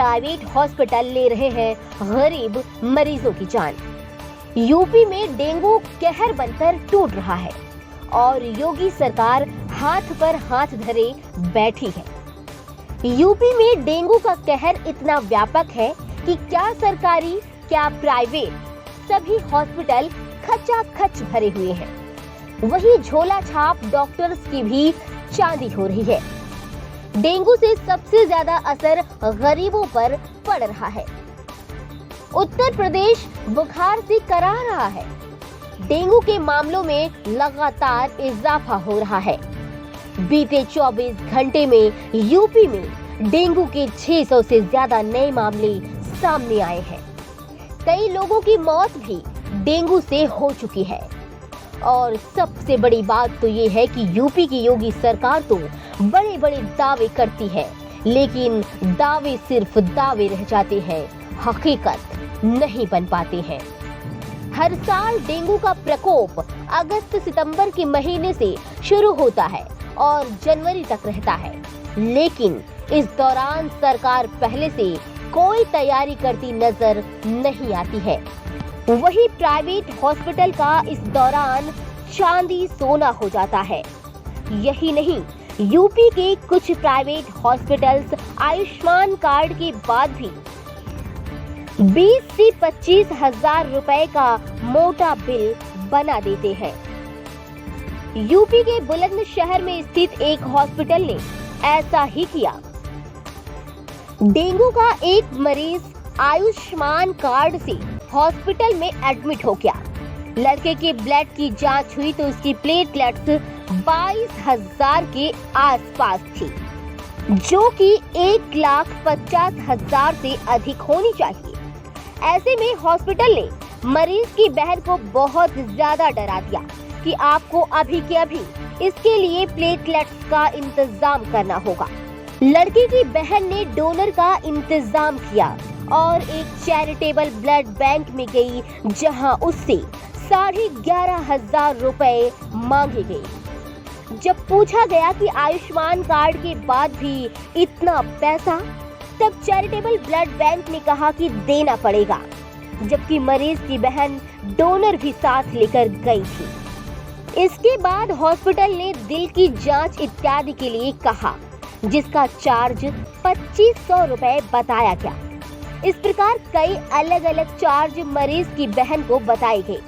Private hospital ले रहे हैं गरीब मरीजों की जान। यूपी में डेंगू कहर बनकर टूट रहा है और योगी सरकार हाथ पर हाथ धरे बैठी है। यूपी में डेंगू का कहर इतना व्यापक है कि क्या सरकारी क्या प्राइवेट सभी हॉस्पिटल खचाखच भरे हुए हैं। वही झोला छाप डॉक्टर्स की भी चांदी हो रही है। डेंगू से सबसे ज्यादा असर गरीबों पर पड़ रहा है। उत्तर प्रदेश बुखार से करा रहा है। डेंगू के मामलों में लगातार इजाफा हो रहा है। बीते 24 घंटे में यूपी में डेंगू के 600 से ज्यादा नए मामले सामने आए हैं। कई लोगों की मौत भी डेंगू से हो चुकी है। और सबसे बड़ी बात तो ये है कि यूपी की योगी सरकार तो बड़े बड़े दावे करती है, लेकिन दावे सिर्फ दावे रह जाते हैं, हकीकत नहीं बन पाते हैं। हर साल डेंगू का प्रकोप अगस्त सितंबर के महीने से शुरू होता है और जनवरी तक रहता है, लेकिन इस दौरान सरकार पहले से कोई तैयारी करती नजर नहीं आती है। वही प्राइवेट हॉस्पिटल का इस दौरान चांदी सोना हो जाता है। यही नहीं, यूपी के कुछ प्राइवेट हॉस्पिटल्स आयुष्मान कार्ड के बाद भी 20 से 25 हजार रुपए का मोटा बिल बना देते हैं। यूपी के बुलंदशहर में स्थित एक हॉस्पिटल ने ऐसा ही किया। डेंगू का एक मरीज आयुष्मान कार्ड से हॉस्पिटल में एडमिट हो गया। लड़के के ब्लड की जांच हुई तो उसकी प्लेटलेट्स 22,000 के आसपास थी, जो कि 1,50,000 से अधिक होनी चाहिए। ऐसे में हॉस्पिटल ने मरीज की बहन को बहुत ज्यादा डरा दिया कि आपको अभी के अभी इसके लिए प्लेटलेट्स का इंतजाम करना होगा। लड़की की बहन ने डोनर का इंतजाम किया और एक चैरिटेबल ब्लड बैंक में गई, जहां उससे 11,500 रुपए मांगे गए। जब पूछा गया कि आयुष्मान कार्ड के बाद भी इतना पैसा, तब चैरिटेबल ब्लड बैंक ने कहा कि देना पड़ेगा, जबकि मरीज की बहन डोनर भी साथ लेकर गई थी। इसके बाद हॉस्पिटल ने दिल की जांच इत्यादि के लिए कहा, जिसका चार्ज 2500 रुपए बताया गया। इस प्रकार कई अलग अलग चार्ज मरीज की बहन को बताए गए।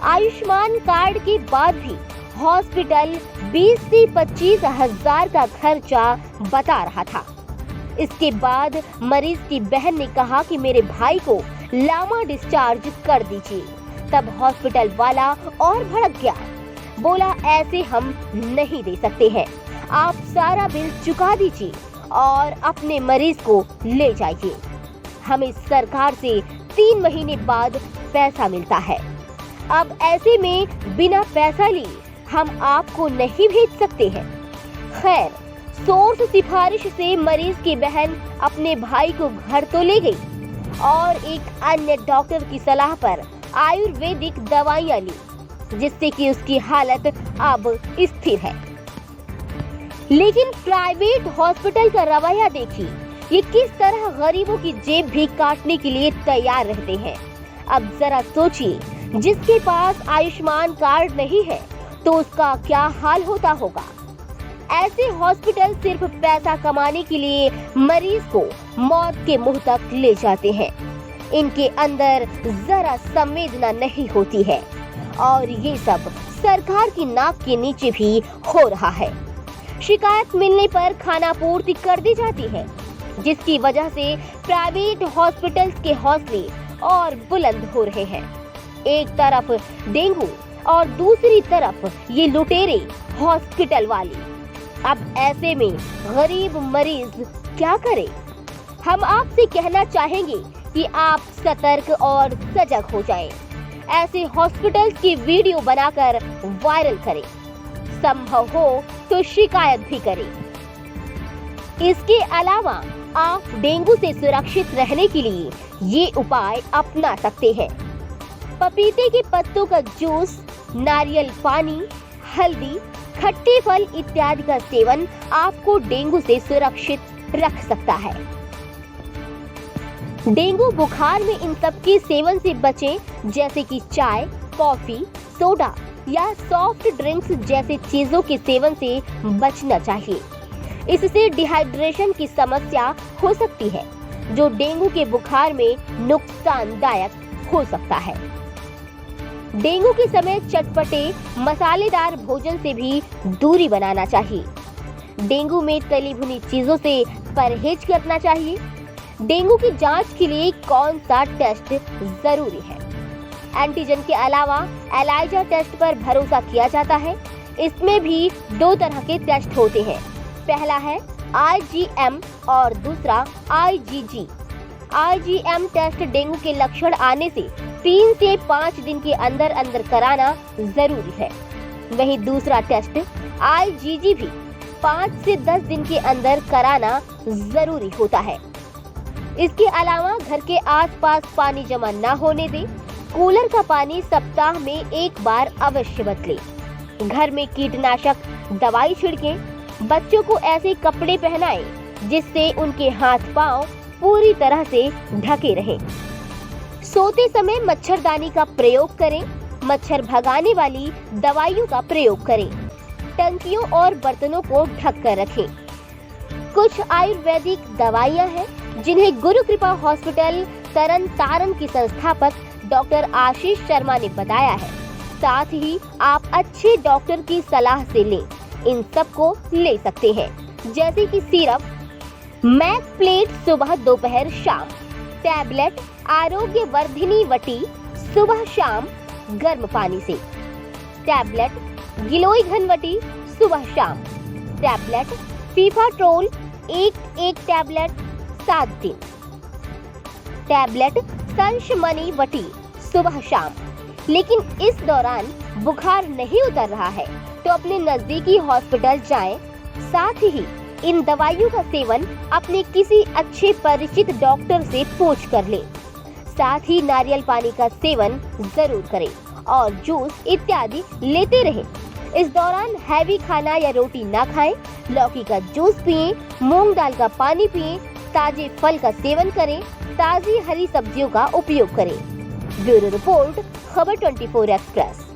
आयुष्मान कार्ड के बाद भी हॉस्पिटल 20 से 25 हजार का खर्चा बता रहा था। इसके बाद मरीज की बहन ने कहा कि मेरे भाई को लामा डिस्चार्ज कर दीजिए। तब हॉस्पिटल वाला और भड़क गया, बोला ऐसे हम नहीं दे सकते हैं, आप सारा बिल चुका दीजिए और अपने मरीज को ले जाइए। हमें सरकार से 3 महीने बाद पैसा मिलता है। अब ऐसे में बिना पैसा लिए हम आपको नहीं भेज सकते हैं। खैर, सोर्स सिफारिश से मरीज की बहन अपने भाई को घर तो ले गई और एक अन्य डॉक्टर की सलाह पर आयुर्वेदिक दवाइयां ली, जिससे कि उसकी हालत अब स्थिर है। लेकिन प्राइवेट हॉस्पिटल का रवैया देखिए, ये किस तरह गरीबों की जेब भी काटने के लिए तैयार रहते हैं। अब जरा सोचिए, जिसके पास आयुष्मान कार्ड नहीं है तो उसका क्या हाल होता होगा। ऐसे हॉस्पिटल सिर्फ पैसा कमाने के लिए मरीज को मौत के मुंह तक ले जाते हैं। इनके अंदर जरा संवेदना नहीं होती है और ये सब सरकार की नाक के नीचे भी हो रहा है। शिकायत मिलने पर खानापूर्ति कर दी जाती है, जिसकी वजह से प्राइवेट हॉस्पिटल्स के हौसले और बुलंद हो रहे हैं। एक तरफ डेंगू और दूसरी तरफ ये लुटेरे हॉस्पिटल वाले। अब ऐसे में गरीब मरीज क्या करे? हम आपसे कहना चाहेंगे कि आप सतर्क और सजग हो जाएं। ऐसे हॉस्पिटल्स की वीडियो बनाकर वायरल करें, संभव हो तो शिकायत भी करें। इसके अलावा आप डेंगू से सुरक्षित रहने के लिए ये उपाय अपना सकते हैं। पपीते के पत्तों का जूस, नारियल पानी, हल्दी, खट्टे फल इत्यादि का सेवन आपको डेंगू से सुरक्षित रख सकता है। डेंगू बुखार में इन सब के सेवन से बचें, जैसे कि चाय, कॉफी, सोडा या सॉफ्ट ड्रिंक्स जैसे चीजों के सेवन से बचना चाहिए। इससे डिहाइड्रेशन की समस्या हो सकती है, जो डेंगू के बुखार में नुकसानदायक हो सकता है। डेंगू के समय चटपटे मसालेदार भोजन से भी दूरी बनाना चाहिए। डेंगू में तली भुनी चीजों से परहेज करना चाहिए। डेंगू की जांच के लिए कौन सा टेस्ट जरूरी है? एंटीजन के अलावा एलाइजा टेस्ट पर भरोसा किया जाता है। इसमें भी 2 तरह के टेस्ट होते हैं। पहला है IgM और दूसरा IgG। IgM टेस्ट डेंगू के लक्षण आने से 3 से 5 दिन के अंदर अंदर कराना जरूरी है। वहीं दूसरा टेस्ट IgG भी 5 से 10 दिन के अंदर कराना जरूरी होता है। इसके अलावा घर के आसपास पानी जमा न होने दें। कूलर का पानी सप्ताह में 1 बार अवश्य बदलें। घर में कीटनाशक दवाई छिड़कें। बच्चों को ऐसे कपड़े पहनाएं जिससे उनके हाथ पांव पूरी तरह से ढके रहें। सोते समय मच्छरदानी का प्रयोग करें। मच्छर भगाने वाली दवाइयों का प्रयोग करें। टंकियों और बर्तनों को ढक कर रखें। कुछ आयुर्वेदिक दवाइयां हैं जिन्हें गुरु कृपा हॉस्पिटल तरन तारण की संस्थापक डॉक्टर आशीष शर्मा ने बताया है। साथ ही आप अच्छे डॉक्टर की सलाह से लें। इन सब को ले सकते हैं, जैसे कि सिरप, मैक प्लेट सुबह दोपहर शाम, टैबलेट आरोग्य वर्धिनी वटी सुबह शाम गर्म पानी से, टैबलेट गिलोय घनवटी सुबह शाम, टैबलेट फीफाट्रोल एक टैबलेट 7 दिन, टैबलेट संशमनी वटी सुबह शाम। लेकिन इस दौरान बुखार नहीं उतर रहा है तो अपने नजदीकी हॉस्पिटल जाएं। साथ ही इन दवाइयों का सेवन अपने किसी अच्छे परिचित डॉक्टर से पूछ कर लें। साथ ही नारियल पानी का सेवन जरूर करें और जूस इत्यादि लेते रहें। इस दौरान हैवी खाना या रोटी ना खाएं। लौकी का जूस पिएं, मूंग दाल का पानी पिएं, ताजे फल का सेवन करें, ताजी हरी सब्जियों का उपयोग करें। ब्यूरो रिपोर्ट, खबर 24 एक्सप्रेस।